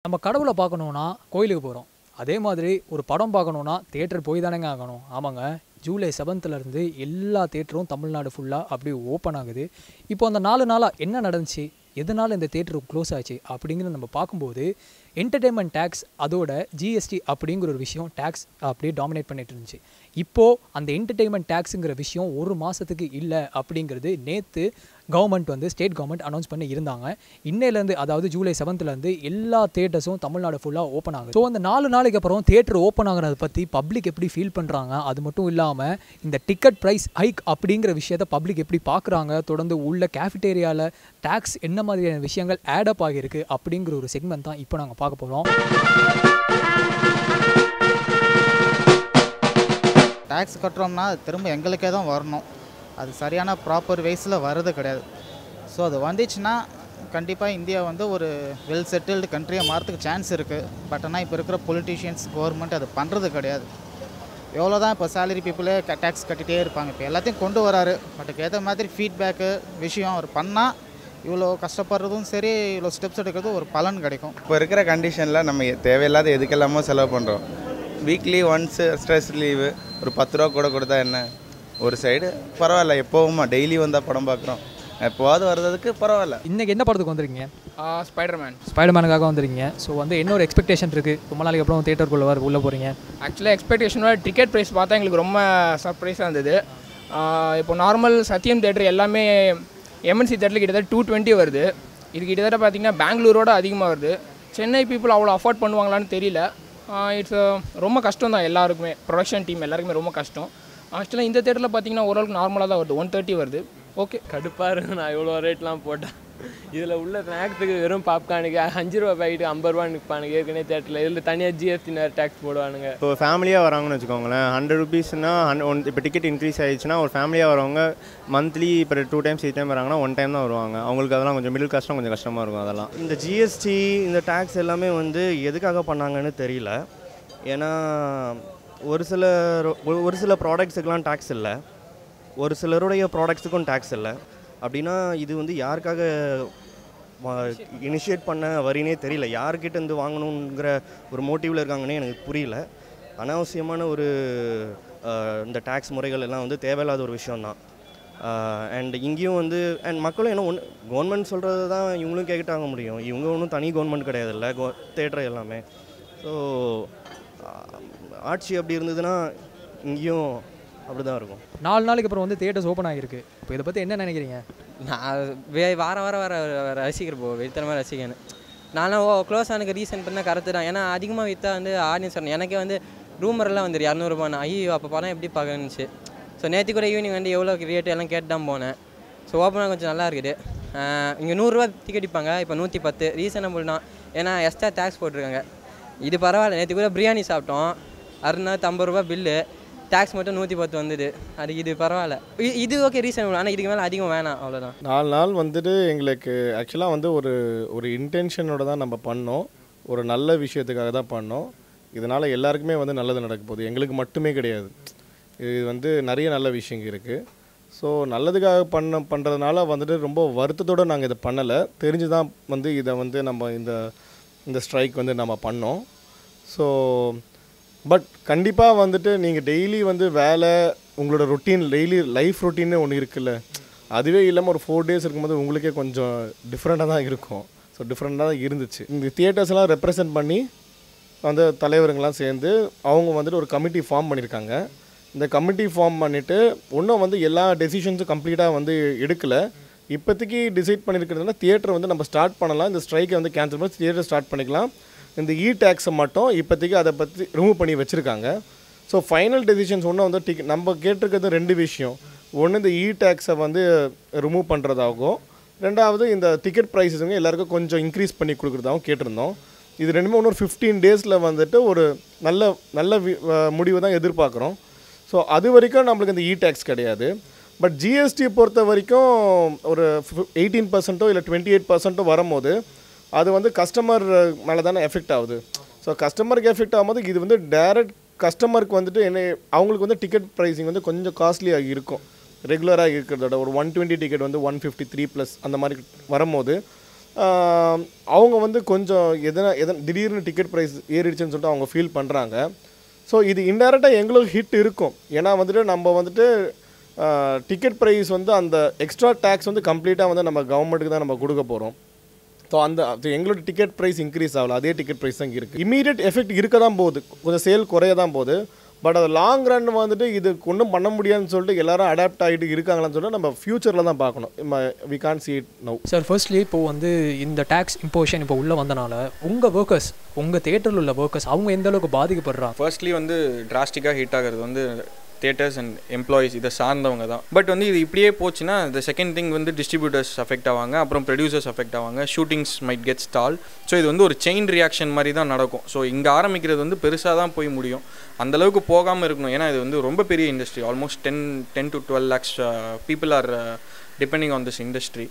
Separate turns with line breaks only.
நம்ம கடவுளை பார்க்கணுன்னா கோயிலுக்கு போகிறோம். அதே மாதிரி ஒரு படம் பார்க்கணுன்னா தியேட்டர் போய் தானேங்க ஆகணும். ஆமாங்க, ஜூலை 7th எல்லா தியேட்டரும் தமிழ்நாடு ஃபுல்லாக அப்படி ஓப்பன் ஆகுது. இப்போ அந்த 4 நாளாக என்ன நடந்துச்சு, எதனால் இந்த தியேட்டர் க்ளோஸ் ஆச்சு அப்படிங்கிறது நம்ம பார்க்கும்போது என்டர்டெயின்மெண்ட் டேக்ஸ் அதோட ஜிஎஸ்டி அப்படிங்கிற ஒரு விஷயம் டேக்ஸ் அப்படியே டாமினேட் பண்ணிட்டு இருந்துச்சு. இப்போது அந்த என்டர்டெயின்மெண்ட் டேக்ஸுங்கிற விஷயம் ஒரு மாதத்துக்கு இல்லை அப்படிங்கிறது நேற்று கவர்மெண்ட் ஸ்டேட் கவர்மெண்ட் அனௌன்ஸ் பண்ணி இருந்தாங்க. இன்னையிலேருந்து அதாவது ஜூலை 7th எல்லா தியேட்டர்ஸும் தமிழ்நாடு ஃபுல்லாக ஓப்பன் ஆகுது. ஸோ அந்த 4 நாளைக்கு அப்புறம் தியேட்டர் ஓப்பன் ஆகிறத பற்றி பப்ளிக் எப்படி ஃபீல் பண்ணுறாங்க, அது மட்டும் இல்லாமல் இந்த டிக்கெட் ப்ரைஸ் ஹைக் அப்படிங்கிற விஷயத்த பப்ளிக் எப்படி பார்க்குறாங்க, தொடர்ந்து உள்ள கேஃபிடேரியாவில் டேக்ஸ் என்ன மாதிரியான விஷயங்கள் ஆடப் ஆகியிருக்கு அப்படிங்கிற ஒரு செக்மெண்ட் தான் இப்போ நாங்கள் பார்க்க போகிறோம்.
டேக்ஸ் கட்டுறோம்னா அது திரும்ப எங்களுக்கே தான் வரணும். அது சரியான ப்ராப்பர் வேஸில் வர்றது கிடையாது. ஸோ அது வந்துச்சுன்னா கண்டிப்பாக இந்தியா ஒரு வெல் செட்டில்டு கண்ட்ரியாக மாறதுக்கு சான்ஸ் இருக்குது. பட் ஆனால் இப்போ இருக்கிற பொலிட்டீஷியன்ஸ் கவர்மெண்ட் அது பண்ணுறது கிடையாது. எவ்வளோ தான் இப்போ சேலரி பீப்புளே டேக்ஸ் கட்டிகிட்டே இருப்பாங்க. இப்போ எல்லாத்தையும் கொண்டு வராரு. பட் ஏற்ற மாதிரி ஃபீட்பேக்கு விஷயம் அவர் பண்ணால் இவ்வளோ கஷ்டப்படுறதும் சரி, இவ்வளோ ஸ்டெப்ஸ் எடுக்கிறதும் ஒரு பலன் கிடைக்கும்.
இப்போ இருக்கிற கண்டிஷனில் நம்ம தேவையில்லாத எதுக்கெல்லாமோ செலவு பண்ணுறோம். வீக்லி ஒன்ஸு ஸ்ட்ரெஸ் லீவு ஒரு 10 ரூபா கூட கொடுத்தா என்ன, ஒரு சைடு பரவாயில்ல. எப்போவுமா டெய்லி வந்தால் படம் பார்க்குறோம், எப்போவாது வர்றதுக்கு பரவாயில்ல.
இன்றைக்கி என்ன படத்துக்கு வந்துருக்கீங்க?
ஸ்பைடர்மேனுக்காக
வந்துருக்கீங்க. ஸோ இன்னொரு எக்ஸ்பெக்டேஷன் இருக்குது, ரொம்ப நாளைக்கு அப்புறம் தியேட்டருக்குள்ளே உள்ளே போகிறீங்க.
ஆக்சுவலாக எக்ஸ்பெக்டேஷனோட டிக்கெட் ப்ரைஸ் பார்த்தா எங்களுக்கு ரொம்ப சர்ப்ரைஸாக இருந்தது. இப்போ நார்மல் சத்யம் தேட்டர் எல்லாமே எம்என்சி தேட்டரில் கிட்டத்தட்ட 220 வருது. இது கிட்டத்தட்ட பார்த்திங்கன்னா பெங்களூரோட அதிகமாக வருது. சென்னை பீப்புள் அவ்வளோ அஃபோர்ட் பண்ணுவாங்களான்னு தெரியல. இட்ஸ் ரொம்ப கஷ்டம் தான் எல்லாருக்குமே, ப்ரொடக்ஷன் டீம் எல்லாருக்குமே ரொம்ப கஷ்டம். ஆக்சுவலாக இந்த தேட்டரில் பார்த்தீங்கன்னா ஓரளவுக்கு நார்மலாக தான் வருது, 130 வருது. ஓகே,
கடுப்பாக இருக்குது. நான் இவ்வளோ ரேட்லாம் போட்டேன். இதில் உள்ள ஸ்நாக்ஸுக்கு வெறும் பாப்கார்னுக்கு 5 ரூபா பாக்கெட்டு 50 ரூபான்னு விற்பானுங்க ஏற்கனவே தேட்டரில். இதில் தனியாக ஜிஎஸ்டி டேக்ஸ் போடுவானுங்க.
இப்போ ஃபேமிலியாக வராங்கன்னு வச்சுக்கோங்களேன், 100 ருபீஸ்னா இப்போ டிக்கெட் இன்க்ரீஸ் ஆகிடுச்சுன்னா ஒரு ஃபேமிலியாக வரவங்க மந்த்லி இப்போ 2 டைம் 3 டைம் வராங்கன்னா 1 டைம் தான் வருவாங்க. அவங்களுக்கு அதெல்லாம் கொஞ்சம் மிடில் கிளாஸ்லாம் கொஞ்சம் கஷ்டமாக இருக்கும். அதெல்லாம்
இந்த ஜிஎஸ்டி இந்த டேக்ஸ் எல்லாமே எதுக்காக பண்ணாங்கன்னு தெரியல. ஏன்னா ஒரு சில ப்ராடக்ட்ஸுக்கெலாம் டேக்ஸ் இல்லை, ஒரு சிலருடைய ப்ராடக்ட்ஸுக்கும் டேக்ஸ் இல்லை. அப்படின்னா இது யாருக்காக இனிஷியேட் பண்ண வரினே தெரியல. யார்கிட்ட இருந்து வாங்கணுங்கிற ஒரு மோட்டிவில் இருக்காங்கன்னே எனக்கு புரியல. அனாவசியமான இந்த டேக்ஸ் முறைகள் எல்லாம் தேவையில்லாத ஒரு விஷயந்தான். அண்ட் இங்கேயும் அண்ட் மக்களும் என்ன கவர்மெண்ட் சொல்கிறது தான் இவங்களும் கேட்டாங்க முடியும். இவங்க ஒன்றும் தனி கவர்மெண்ட் கிடையாது, இல்லை தேட்டர் எல்லாமே. ஸோ ஆட்சி அப்படி இருந்ததுன்னா இங்கேயும் அப்படி தான் இருக்கும்.
4 நாளைக்கு அப்புறம் தியேட்டர்ஸ் ஓப்பன் ஆகிருக்கு. இப்போ இதை பற்றி என்ன நினைக்கிறீங்க?
நான் வார ரசிக்கிறேன் போ, வெறித்தனமாக ரசிக்கேன்னு. நானும் க்ளோஸ் ஆனதுக்கு ரீசன் பண்ணால் கரெக்டு தான். ஏன்னா அதிகமாக விற்றா ஆடியன்ஸ் வரணும். எனக்கே ரூமரெல்லாம் 200 ரூபான்னு. ஐயோ அப்போ படம் எப்படி பார்க்கணுச்சு. ஸோ நேற்று கூட ஈவினிங் எவ்வளோ ரேட்டு எல்லாம் கேட்டு தான் போனேன். ஸோ ஓப்பனாக கொஞ்சம் நல்லா இருக்குது. இங்கே 100 ரூபா டிக்கெட் விற்பாங்க, இப்போ 110. ரீசனபிள் தான், ஏன்னா எக்ஸ்ட்ரா டேக்ஸ் போட்டிருக்காங்க. இது பரவாயில்ல. நேற்று கூட பிரியாணி சாப்பிட்டோம், 650 ரூபா பில்லு, டேக்ஸ் மட்டும் 110 வந்தது. அதுக்கு இது பரவாயில்ல, இது ஓகே ரீசனபிள். ஆனால் இதுக்கு மேலே அதிகம் வேணாம், அவ்வளோதான்.
4 நாள் எங்களுக்கு ஆக்சுவலாக ஒரு இன்டென்ஷனோட தான் நம்ம பண்ணோம், ஒரு நல்ல விஷயத்துக்காக தான் பண்ணோம். இதனால் எல்லாருக்குமே நல்லது நடக்க போகுது, எங்களுக்கு மட்டுமே கிடையாது. இது நிறைய நல்ல விஷயங்கள் இருக்குது. ஸோ நல்லதுக்காக பண்ணுறதுனால ரொம்ப வருத்தத்தோடு நாங்கள் இதை பண்ணலை. தெரிஞ்சு தான் இதை நம்ம இந்த ஸ்ட்ரைக் நம்ம பண்ணோம். ஸோ பட் கண்டிப்பாக நீங்கள் டெய்லி வேலை, உங்களோட ரொட்டீன், டெய்லி லைஃப் ரொட்டீன்னு ஒன்று இருக்குல்ல, அதுவே இல்லாமல் ஒரு 4 டேஸ் இருக்கும்போது உங்களுக்கே கொஞ்சம் டிஃப்ரெண்ட்டாக தான் இருக்கும். ஸோ டிஃப்ரெண்ட்டாக தான் இருந்துச்சு. இந்த தியேட்டர்ஸ்லாம் ரெப்ரசன்ட் பண்ணி தலைவருங்களாம் சேர்ந்து அவங்க ஒரு கமிட்டி ஃபார்ம் பண்ணியிருக்காங்க. இந்த கமிட்டி ஃபார்ம் பண்ணிவிட்டு இன்னும் எல்லா டெசிஷன்ஸும் கம்ப்ளீட்டாக எடுக்கலை. இப்போதைக்கு டிசைட் பண்ணியிருக்கிறதுனா தியேட்டர் நம்ம ஸ்டார்ட் பண்ணலாம், இந்த ஸ்ட்ரைக்கை கேன்சல் பண்ணி தியேட்டர் ஸ்டார்ட் பண்ணிக்கலாம். இந்த டேக்ஸை மட்டும் இப்போதைக்கு அதை பற்றி ரிமூவ் பண்ணி வச்சுருக்காங்க. ஸோ ஃபைனல் டெசிஷன்ஸ் ஒன்று நம்ம கேட்டிருக்கிறது 2 விஷயம். ஒன்று இந்த டேக்ஸை ரிமூவ் பண்ணுறதாகவும், ரெண்டாவது இந்த டிக்கெட் ப்ரைஸஸுங்க எல்லாருக்கும் கொஞ்சம் இன்க்ரீஸ் பண்ணி கொடுக்குறதாகவும் கேட்டிருந்தோம். இது ரெண்டுமே இன்னொரு 15 டேஸில் ஒரு நல்ல முடிவு தான் எதிர்பார்க்குறோம். ஸோ அது வரைக்கும் நம்மளுக்கு இந்த டேக்ஸ் கிடையாது. பட் ஜிஎஸ்டி பொறுத்த வரைக்கும் ஒரு 18% இல்லை 28% வரும்போது அது கஸ்டமர் மேலே தானே எஃபெக்ட் ஆகுது. ஸோ கஸ்டமருக்கு எஃபெக்ட் ஆகும்போது இது டைரக்ட் கஸ்டமருக்கு என்ன அவங்களுக்கு டிக்கெட் ப்ரைஸிங் கொஞ்சம் காஸ்ட்லியாக இருக்கும். ரெகுலராக இருக்கிறதோட ஒரு 120 டிக்கெட் 153 ப்ளஸ் அந்த மாதிரி வரும்போது அவங்க வந்து கொஞ்சம் திடீர்னு டிக்கெட் ப்ரைஸ் ஏறிடுச்சுன்னு சொல்லிட்டு அவங்க ஃபீல் பண்ணுறாங்க. ஸோ இது இன்டெரக்டாக எங்களுக்கு ஹிட் இருக்கும். ஏன்னா வந்துட்டு நம்ம வந்துட்டு டிக்கெட் ப்ரைஸ் வந்து அந்த எக்ஸ்ட்ரா டேக்ஸ் வந்து கம்ப்ளீட்டாக வந்து நம்ம கவர்மெண்ட்டுக்கு தான் நம்ம கொடுக்க போகிறோம். ஸோ எங்களோட டிக்கெட் ப்ரைஸ் இன்க்ரீஸ் ஆகல, அதே டிக்கெட் ப்ரைஸ் தான் இருக்குது. இமீடியட் எஃபெக்ட் இருக்க தான் போகுது, கொஞ்சம் சேல் குறைய தான் போகுது. பட் அது லாங் ரன் வந்துட்டு இது ஒன்றும் பண்ண முடியாதுன்னு சொல்லிட்டு எல்லாரும் அடாப்ட் ஆகிட்டு இருக்காங்களான்னு சொல்லிட்டு நம்ம ஃப்யூச்சரில் தான் பார்க்கணும். We can see it now.
Sir firstly இப்போ வந்து இந்த டேக்ஸ் இம்போஷன் இப்போ உள்ளே வந்தனால உங்கள் ஒர்க்கர்ஸ், உங்கள் தேட்டரில் உள்ள ஒர்க்கர்ஸ் அவங்க எந்த அளவுக்கு பாதிக்கப்படுறாங்க?
ஃபர்ஸ்ட்லி வந்து டிராஸ்டிக்காக ஹிட் ஆகிறது வந்து தியேட்டர்ஸ் அண்ட் எம்ப்ளாயீஸ் இதை சார்ந்தவங்க தான். பட் வந்து இது இப்படியே போச்சுன்னா இந்த செகண்ட் திங் வந்து டிஸ்ட்ரிபியூட்டர்ஸ் அஃபெக்ட் ஆவாங்க, அப்புறம் ப்ரொடியூசர்ஸ் அஃபெக்ட் ஆவாங்க, shootings might get stall. So இது வந்து ஒரு செயின் ரியாக்ஷன் மாதிரி தான் நடக்கும். ஸோ இங்கே ஆரம்பிக்கிறது வந்து பெருசாக தான் போய் முடியும். அந்தளவுக்கு போகாமல் இருக்கணும். ஏன்னா இது வந்து ரொம்ப பெரிய industry. Almost 10 to 12 lakhs people are depending on this industry.